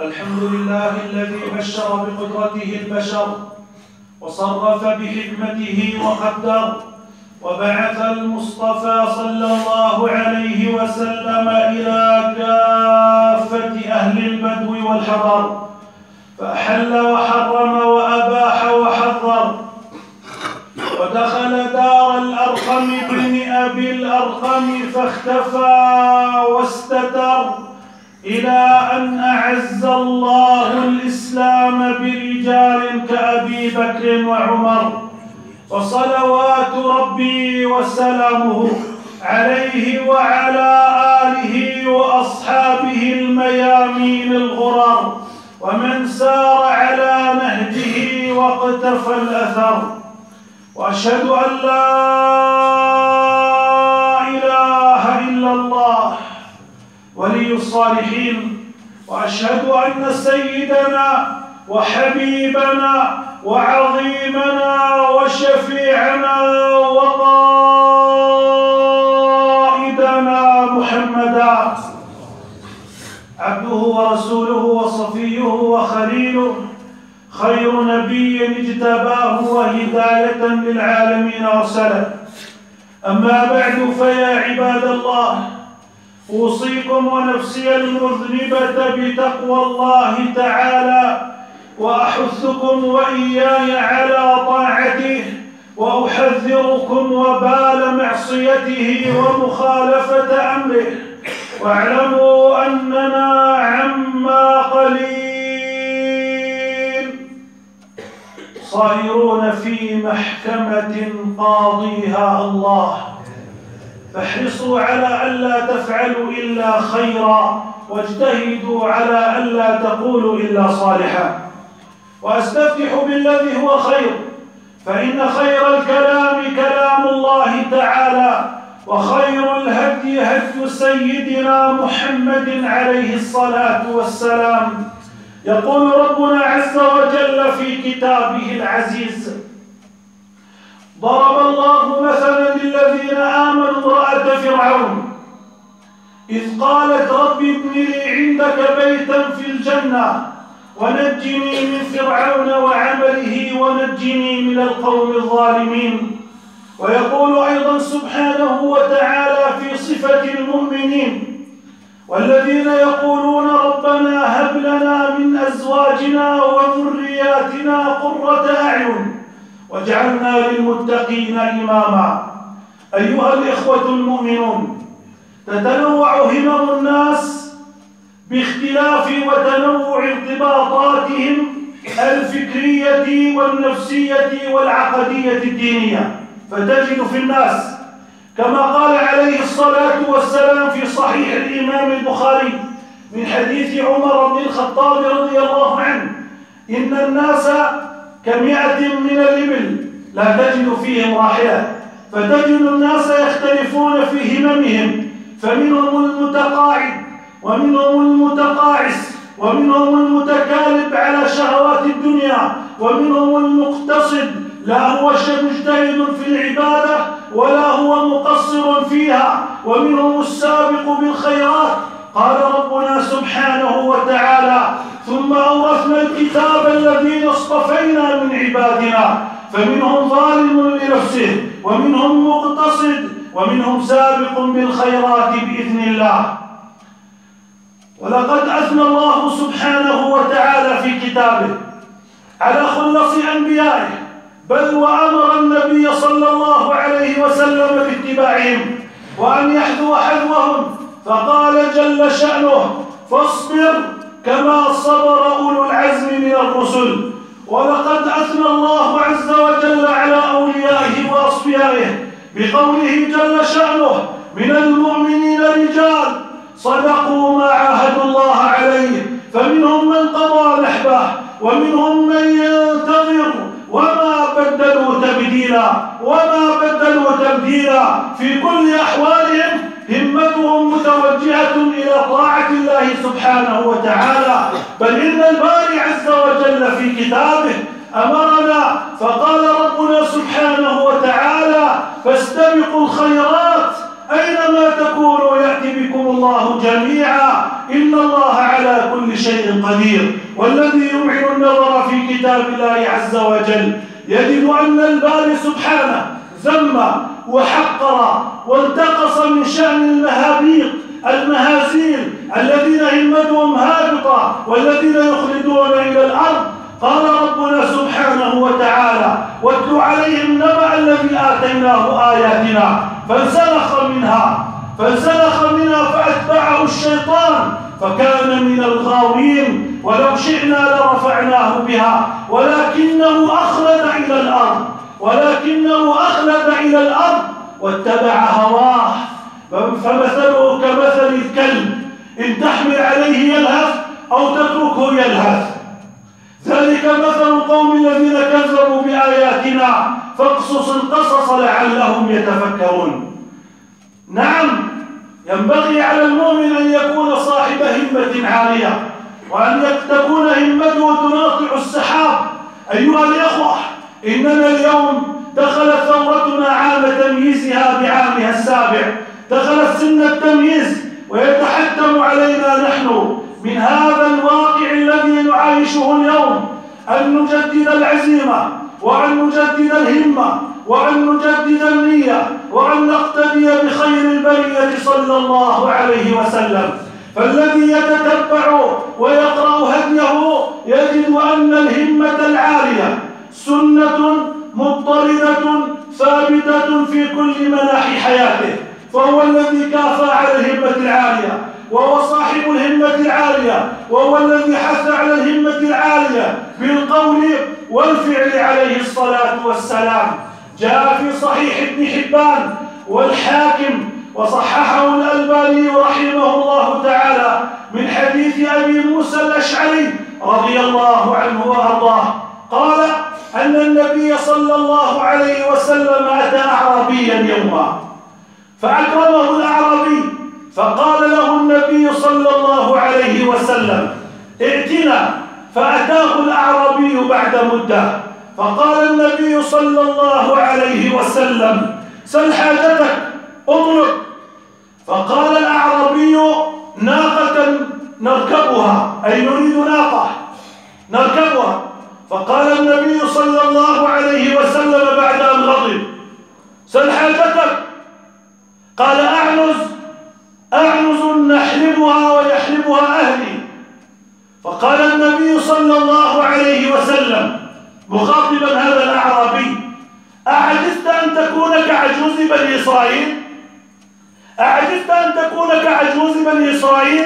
الحمد لله الذي بشر بقدرته البشر وصرف بحكمته وقدر، وبعث المصطفى صلى الله عليه وسلم إلى كافة أهل البدو والحضر، فأحل وحرم وأباح وحذر، ودخل دار الأرقم بن أبي الأرقم فاختفى واستتر، إلى أن أعز الله الإسلام برجال كأبي بكر وعمر، وصلوات ربي وسلامه عليه وعلى آله وأصحابه الميامين الغرر، ومن سار على نهجه واقتفى الأثر. وأشهد أن لا إله إلا الله ولي الصالحين، وأشهد أن سيدنا وحبيبنا وعظيمنا وشفيعنا وقائدنا محمدا عبده ورسوله وصفيه وخليله، خير نبي اجتباه وهداية للعالمين أرسله. أما بعد، فيا عباد الله، أوصيكم ونفسي المذنبة بتقوى الله تعالى، وأحثكم وإياي على طاعته، وأحذركم وبال معصيته ومخالفة أمره. واعلموا أننا عما قليل صائرون في محكمة قاضيها الله، فاحرصوا على ألا تفعلوا إلا خيرا، واجتهدوا على ألا تقولوا إلا صالحا. وأستفتح بالذي هو خير، فإن خير الكلام كلام الله تعالى، وخير الهدي هدي سيدنا محمد عليه الصلاة والسلام. يقول ربنا عز وجل في كتابه العزيز: ضرب الله مثلا للذين آمنوا امرأة فرعون إذ قالت رب ابن لي عندك بيتا في الجنة ونجني من فرعون وعمله ونجني من القوم الظالمين. ويقول أيضا سبحانه وتعالى في صفة المؤمنين: والذين يقولون ربنا هب لنا من أزواجنا وذرياتنا قرة أعين واجعلنا للمتقين إماما. أيها الإخوة المؤمنون، تتنوع همم الناس باختلاف وتنوع ارتباطاتهم الفكرية والنفسية والعقدية الدينية، فتجد في الناس كما قال عليه الصلاة والسلام في صحيح الإمام البخاري من حديث عمر بن الخطاب رضي الله عنه: إن الناس كمئة من الإبل لا تجد فيهم راحلة، فتجد الناس يختلفون في هممهم، فمنهم المتقاعد ومنهم المتقاعس ومنهم المتكالب على شهوات الدنيا ومنهم المقتصد لا هو مجتهد في العبادة ولا هو مقصر فيها، ومنهم السابق بالخيرات. قال ربنا سبحانه وتعالى: ثم أورثنا الكتاب الذين اصطفينا من عبادنا فمنهم ظالم لنفسه ومنهم مقتصد ومنهم سابق بالخيرات بإذن الله. ولقد أثنى الله سبحانه وتعالى في كتابه على خلص أنبيائه، بل وأمر النبي صلى الله عليه وسلم باتباعهم وأن يحذو حذوهم، فقال جل شأنه: فاصبر كما صبر أولو العزم من الرسل. ولقد أثنى الله عز وجل على أوليائه وأصفيائه بقوله جل شأنه: من المؤمنين رجال صدقوا ما عاهدوا الله عليه فمنهم من قضى نحبه ومنهم من ينتظر وما بدلوا تبديلا. في كل أحوالهم همتهم متوجهة إلى طاعة الله سبحانه وتعالى. بل إن الباري عز وجل في كتابه أمرنا فقال ربنا سبحانه وتعالى: فاستبقوا الخيرات أينما تكونوا يأتي بكم الله جميعا إن الله على كل شيء قدير. والذي يمعن النظر في كتاب الله عز وجل يجد أن الباري سبحانه ذم وحقر وانتقص من شأن المهازيل الذين همتهم هابطة والذين يخلدون إلى الأرض. قال ربنا سبحانه وتعالى: واتل عليهم نبأ الذي آتيناه آياتنا فانسلخ منها فأتبعه الشيطان فكان من الغاوين ولو شئنا لرفعناه بها ولكنه أخلد إلى الأرض واتبع هواه فمثله كمثل الكلب إن تحمل عليه يلهث أو تتركه يلهث. ذلك مثل القوم الذين كذبوا بآياتنا فاقصص القصص لعلهم يتفكرون. نعم، ينبغي على المؤمن أن يكون صاحب همة عالية وأن تكون همته تناطع السحاب. أيها الإخوة، إننا اليوم دخلت ثورتنا عام تمييزها بعامها السابع، دخلت سن التمييز، ويتحتم علينا نحن من هذا الواقع الذي نعايشه اليوم أن نجدد العزيمة وأن نجدد الهمة وأن نجدد النية وأن نقتدي بخير البرية صلى الله عليه وسلم. فالذي يتتبع ويقرأ هديه يجد أن الهمة العالية سنة مضطردة ثابتة في كل مناحي حياته، فهو الذي كافى على الهمة العالية، وهو صاحب الهمة العالية، وهو الذي حث على الهمة العالية بالقول والفعل عليه الصلاة والسلام. جاء في صحيح ابن حبان والحاكم وصححه الألباني رحمه الله تعالى من حديث أبي موسى الأشعري رضي الله عنه وأرضاه قال أن النبي صلى الله عليه وسلم أتى أعرابيا يوما فأكرمه الأعرابي، فقال له النبي صلى الله عليه وسلم: ائتنا. فأتاه الأعرابي بعد مدة فقال النبي صلى الله عليه وسلم: سل حاجتك، اطلب. فقال الأعرابي: ناقة نركبها، أي نريد ناقة نركبها. فقال النبي صلى الله عليه وسلم بعد أن غضب: سل حاجتك. قال: أعنز نحلبها ويحلبها أهلي. فقال النبي صلى الله عليه وسلم مخاطبا هذا الأعرابي: أعجزت أن تكون كعجوز بني إسرائيل؟ أعجزت أن تكون كعجوز بني إسرائيل؟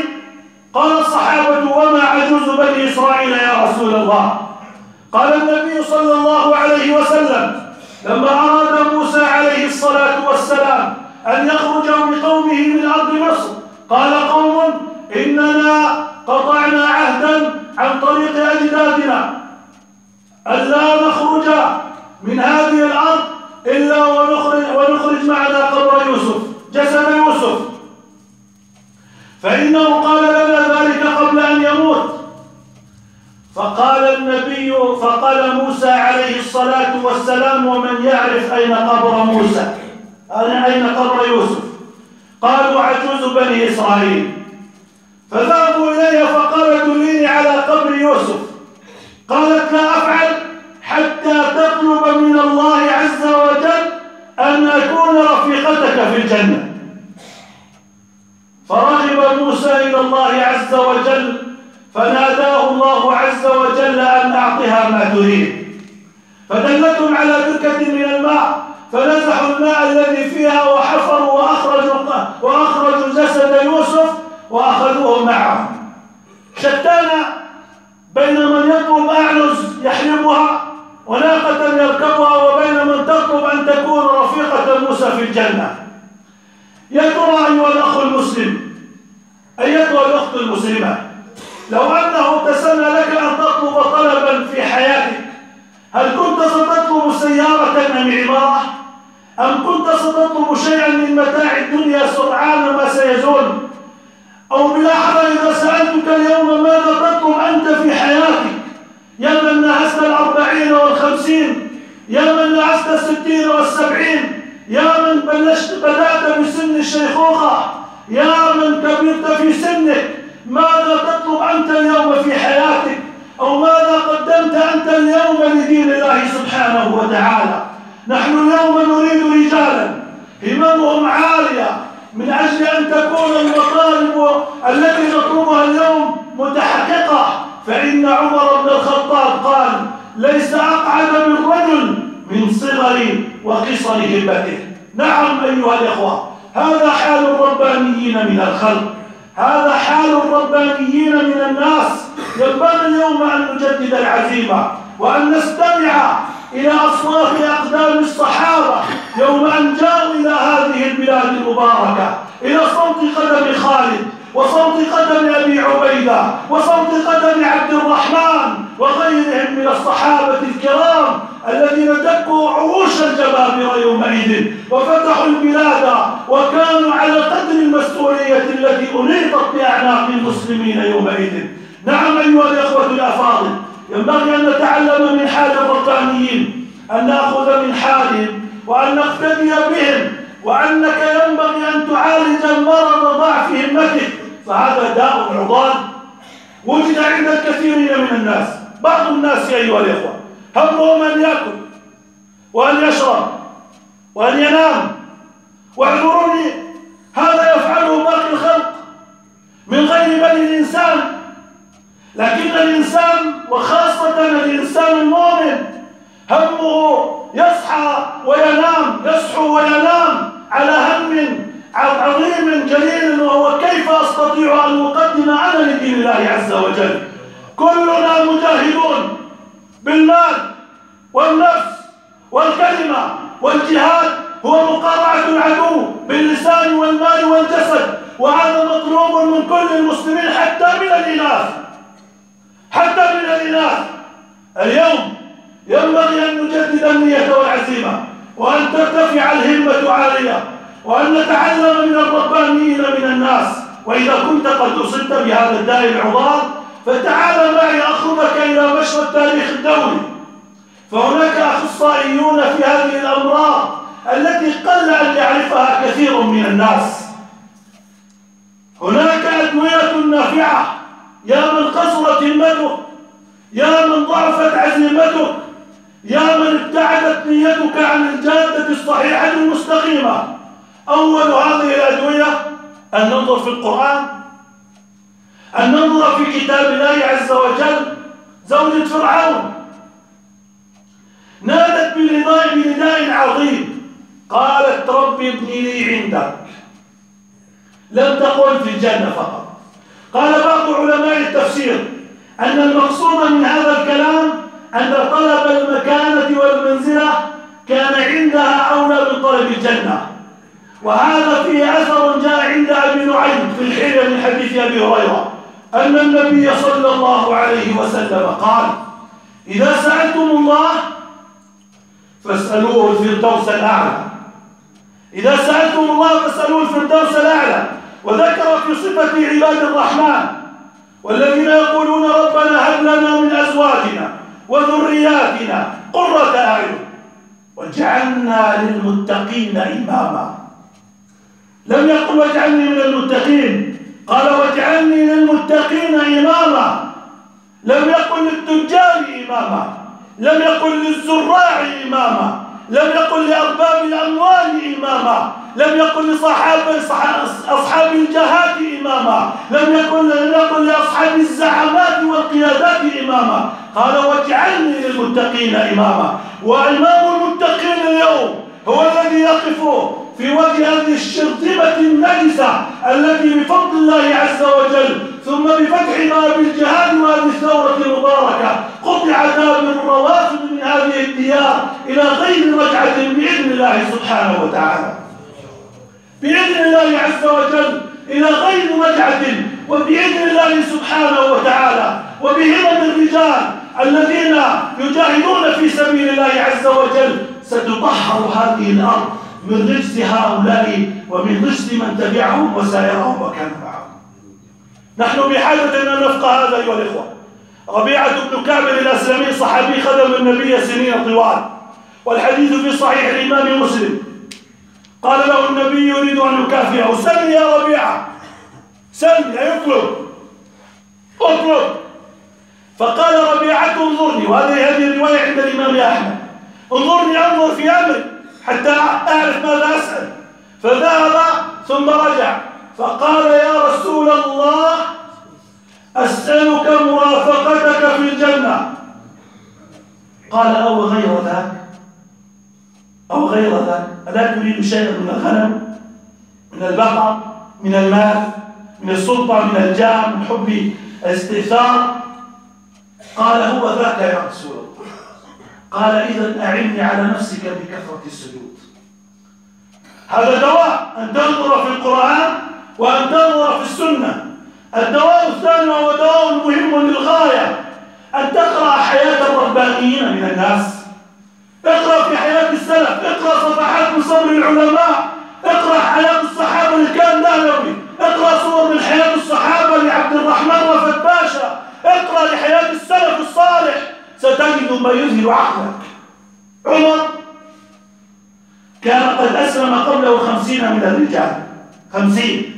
قال الصحابة: وما عجوز بني إسرائيل يا رسول الله؟ قال النبي صلى الله عليه وسلم لما أراد موسى عليه الصلاة والسلام أن يخرج بقومه من أرض مصر قال قوم: إننا قطعنا عهدا عن طريق أجدادنا ألا نخرج من هذه الأرض إلا ونخرج معنا قبر يوسف، جسد يوسف، فإنه قال لنا ذلك قبل أن يموت. فقال موسى عليه الصلاة والسلام: ومن يعرف أين قبر موسى؟ أين قبر يوسف؟ قالوا: عجوز بني إسرائيل. فذهبوا إليها فقال: دليني على قبر يوسف. قالت: لا أفعل حتى تطلب من الله عز وجل أن أكون رفيقتك في الجنة. فرغب موسى إلى الله عز وجل فناداه الله عز وجل أن أعطها ما تريد، فدلتهم على بركة من الماء فنزحوا الماء الذي فيها وحفروا وأخرجوا جسد يوسف وأخذوه معهم. شتان بين من يطلب أعنز يحلبها وناقة يركبها وبين من تطلب أن تكون رفيقة موسى في الجنة. يا ترى أيها الأخ المسلم، أيتها الأخت المسلمة، لو أنه تسنى لك أن تطلب طلبا في حياتك، هل كنت ستطلب سيارة أم عمارة؟ أم كنت ستطلب شيئا من متاع الدنيا سرعان ما سيزول؟ أو بلحظة إذا سألتك اليوم ماذا تطلب أنت في حياتك، يا من نهزت 40 و50، يا من نهزت 60 و70، يا من بدأت بسن الشيخوخة، يا من كبرت في سنك، ماذا تطلب أنت اليوم في حياتك؟ أو ماذا قدمت أنت اليوم لدين الله سبحانه وتعالى؟ نحن اليوم نريد رجالا هممهم عالية من أجل أن تكون المطالب التي نطلبها اليوم متحققة. فإن عمر بن الخطاب قال: ليس أقعد من رجل من صغر وقصر همته. نعم أيها الإخوة، هذا حال الربانيين من الخلق، هذا حال الربانيين من الناس. ينبغي اليوم أن نجدد العزيمة وأن نستمع إلى أصوات أقدام الصحابة يوم أن جاءوا إلى هذه البلاد المباركة، إلى صوت قدم خالد وصوت قدم أبي عبيدة وصوت قدم عبد الرحمن وغيرهم من الصحابة الكرام الذين دكوا عروش الجبابرة يومئذ وفتحوا البلاد وكانوا على قدر المسؤولية التي أنيطت بأعناق المسلمين يومئذ. نعم أيها الإخوة الأفاضل، ينبغي أن نتعلم من حال الربانيين، أن نأخذ من حالهم وأن نقتدي بهم، وأنك ينبغي أن تعالج مرض ضعف همتك، فهذا داء عضال وجد عند الكثيرين من الناس. بعض الناس أيها الإخوة همهم أن يأكل وأن يشرب وأن ينام، واعذروني هذا يفعله باقي الخلق من غير بني الإنسان، لكن الإنسان وخاصة الإنسان المؤمن همه يصحى وينام، يصحو وينام على هم عظيم جليل، وهو كيف أستطيع أن أقدم أنا لدين الله عز وجل. كلنا مجاهدون بالمال والنفس والكلمة، والجهاد هو مقارعة العدو باللسان والمال والجسد، وهذا مطلوب من كل المسلمين حتى من الإناث، حتى من الإناث. اليوم ينبغي أن نجدد النية والعزيمة، وأن ترتفع الهمة عالية، وأن نتعلم من الربانيين من الناس. وإذا كنت قد أصبت بهذا الداء العضال فتعال معي أخذك إلى مشفى التاريخ الدولي، فهناك أخصائيون في هذه الأمراض التي قل أن يعرفها كثير من الناس. هناك أدوية نافعة يا من قصرت همتك، يا من ضعفت عزيمتك، يا من ابتعدت نيتك عن الجادة الصحيحة المستقيمة. أول هذه الأدوية أن ننظر في القرآن، أن ننظر في كتاب الله عز وجل. زوجة فرعون نادت بنداء عظيم، قالت: رب ابن لي عندك. لم تقل في الجنة فقط. قال بعض علماء التفسير أن المقصود من هذا الكلام أن طلب المكانة والمنزلة كان عندها أولى من طلب الجنة. وهذا فيه أثر جاء عند أبي نعيم في الحلية من حديث أبي هريرة أن النبي صلى الله عليه وسلم قال: إذا سألتم الله فاسألوه الفردوس الأعلى. إذا سألتم الله فاسألوه الفردوس الأعلى. وذكر في صفة عباد الرحمن والذين يقولون: ربنا هب لنا من أزواجنا وذرياتنا قرة أعين واجعلنا للمتقين إماما. لم يقل واجعلني من المتقين، قال واجعلني للمتقين إماما. لم يقل للتجار إماما، لم يقل للزراع إماما، لم يقل لأرباب الأموال إماما، لم يقل لأصحاب الجهات إماما، لم يقل لأصحاب الزعامات والقيادات إماما. قال واجعلني للمتقين إماما. وإمام المتقين اليوم هو الذي يقف في وجه هذه الشرذمة النجسة التي بفضل الله عز وجل ثم بفتح باب الجهاد وهذه الثورة المباركة قطع دابر الروافد من هذه الديار إلى غير رجعة بإذن الله سبحانه وتعالى، بإذن الله عز وجل إلى غير رجعة، وبإذن الله سبحانه وتعالى وبهمم الرجال الذين يجاهدون في سبيل الله عز وجل ستطهر هذه الأرض من رجس هؤلاء ومن رجس من تبعهم وسائرهم وكان معهم. نحن بحاجة أن نفقه هذا أيها الإخوة. ربيعة بن كعب الأسلمي صحابي خدم النبي سنين طوال، والحديث في صحيح الإمام مسلم. قال له النبي يريد أن يكافئه: سلني يا ربيعة، سلني، يطلب، اطلب. فقال ربيعة: انظرني، وهذه الرواية عند الإمام أحمد، انظرني أنظر في أمري حتى أعرف ماذا أسأل. فذهب ثم رجع فقال: يا رسول الله، أسألك مرافقتك في الجنة. قال: أو غير ذاك، أو غير ذاك، ألا تريد شيئا من الغنم، من البقر، من المال، من السلطة، من الجاه، من حب الاستئثار؟ قال: هو ذاك يا رسول الله. قال: إذن أعني على نفسك بكثرة السجود. هذا دواء، أن تنظر في القرآن وأن تنظر في السنة. الدواء الثاني وهو دواء مهم للغاية، أن تقرأ حياة الربانيين من الناس. اقرأ في حياة السلف، اقرأ صفحات من صبر العلماء، اقرأ حياة الصحابة لكان نهلوي، اقرأ صور من حياة الصحابة لعبد الرحمن رفت باشا، اقرأ لحياة السلف الصالح، ستجد ما يذهل عقلك. عمر كان قد أسلم قبله 50 من الرجال، 50،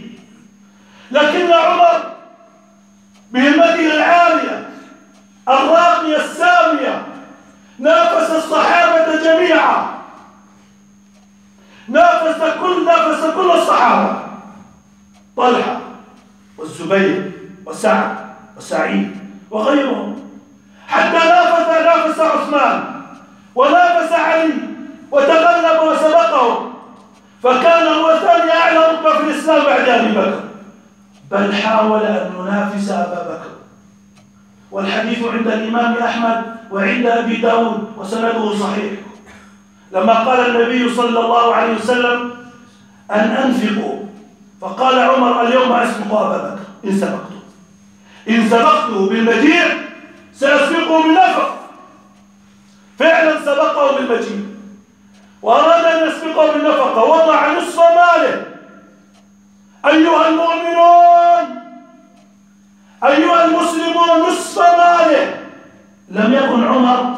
لكن عمر بهمته العالية الراقية السامية نافس الصحابة جميعا، نافس كل الصحابة، طلحة والزبير وسعد وسعيد وغيرهم، حتى نافس عثمان ونافس علي وتغلب وسبقه، فكان هو ثاني أعلى رتبة في الإسلام بعد أبي بكر، بل حاول أن ينافس أبا بكر. والحديث عند الإمام أحمد وعند أبي داود وسنده صحيح، لما قال النبي صلى الله عليه وسلم: أن أنفقوا، فقال عمر: اليوم أسبق أبا بكر إن سبقته بالمجيء سأسبقه بالنفق. فعلا سبقه بالمجيء وأراد أن يسبقه بالنفقة، وضع نصف ماله. أيها المؤمنون، أيها المسلمون، نصف ماله. لم يكن عمر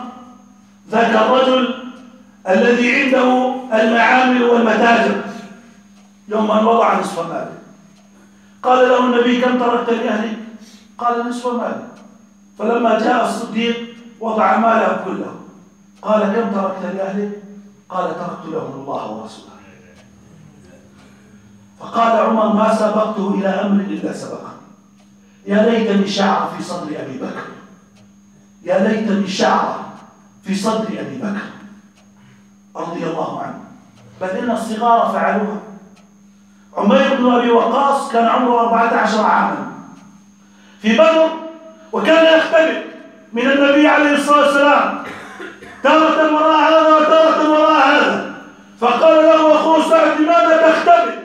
ذاك الرجل الذي عنده المعامل والمتاجر يوم أن وضع نصف ماله. قال له النبي: كم تركت لأهلك؟ قال: نصف ماله. فلما جاء الصديق وضع ماله كله. قال: كم تركت لأهلك؟ قال: تركت لهم الله ورسوله. فقال عمر: ما سبقته إلى أمر إلا سبقه. يا ليتني شعر في صدر أبي بكر، يا ليتني شعر في صدر أبي بكر رضي الله عنه، بل إن الصغار فعلوها. عمير بن أبي وقاص كان عمره 14 عاما في بدر، وكان يختبئ من النبي عليه الصلاة والسلام، تارة وراء هذا وتارة وراء هذا. فقال له أخوه سعد: لماذا تختبئ؟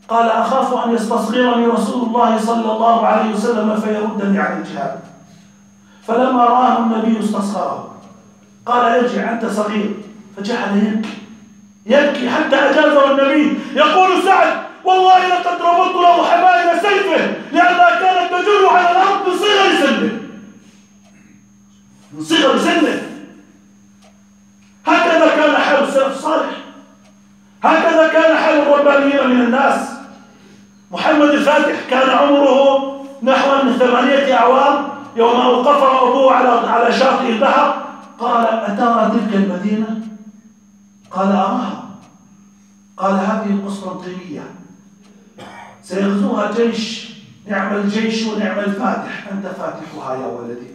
قال: أخاف أن يستصغرني رسول الله صلى الله عليه وسلم فيردني عن الجهاد. فلما رآه النبي استصغره، قال: ارجع أنت صغير. فجعل يبكي حتى أجازه النبي. يقول سعد: والله لقد ربطت له حبائل سيفه لأنها كانت تجر على الأرض من صغر سنه، من صغر سنه. هكذا كان حال السلف الصالح، هكذا كان حال الربانيين من الناس. محمد الفاتح كان عمره نحو من 8 أعوام يوم أوقفه أبوه على شاطئ البحر. قال: أترى تلك المدينة؟ قال: أراها. قال: هذه القسطنطينية سيغزوها جيش، نعم الجيش ونعم الفاتح، أنت فاتحها يا ولدي،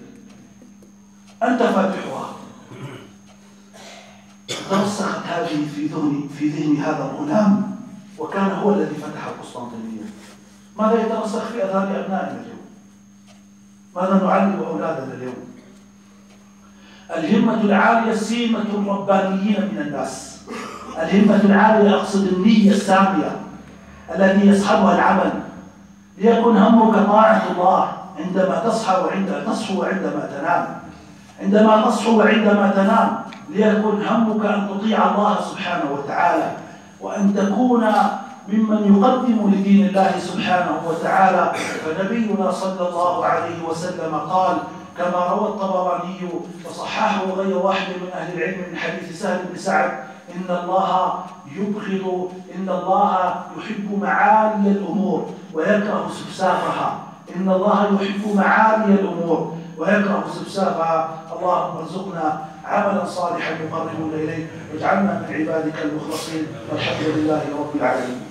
أنت فاتحها. ترسخت هذه في ذهن هذا الغلام، وكان هو الذي فتح القسطنطينية. ماذا يترسخ في أذهان أبنائنا اليوم؟ ماذا نعلم أولادنا اليوم؟ الهمة العالية سيمة الربانيين من الناس. الهمة العالية أقصد النية السامية التي يصحبها العمل، ليكن همك طاعة الله عندما تصحو وعندما تنام، عندما تصحو وعندما تنام، ليكن همك أن تطيع الله سبحانه وتعالى، وأن تكون ممن يقدم لدين الله سبحانه وتعالى. فنبينا صلى الله عليه وسلم قال كما روى الطبراني وصححه غير واحد من أهل العلم من حديث سهل بن سعد إن الله يبغض، إن الله يحب معالي الأمور ويكره سفسافها. إن الله يحب معالي الأمور ويكره سفسافها. اللهم ارزقنا عملا صالحا يقربنا إليك، واجعلنا من عبادك المخلصين، والحمد لله رب العالمين.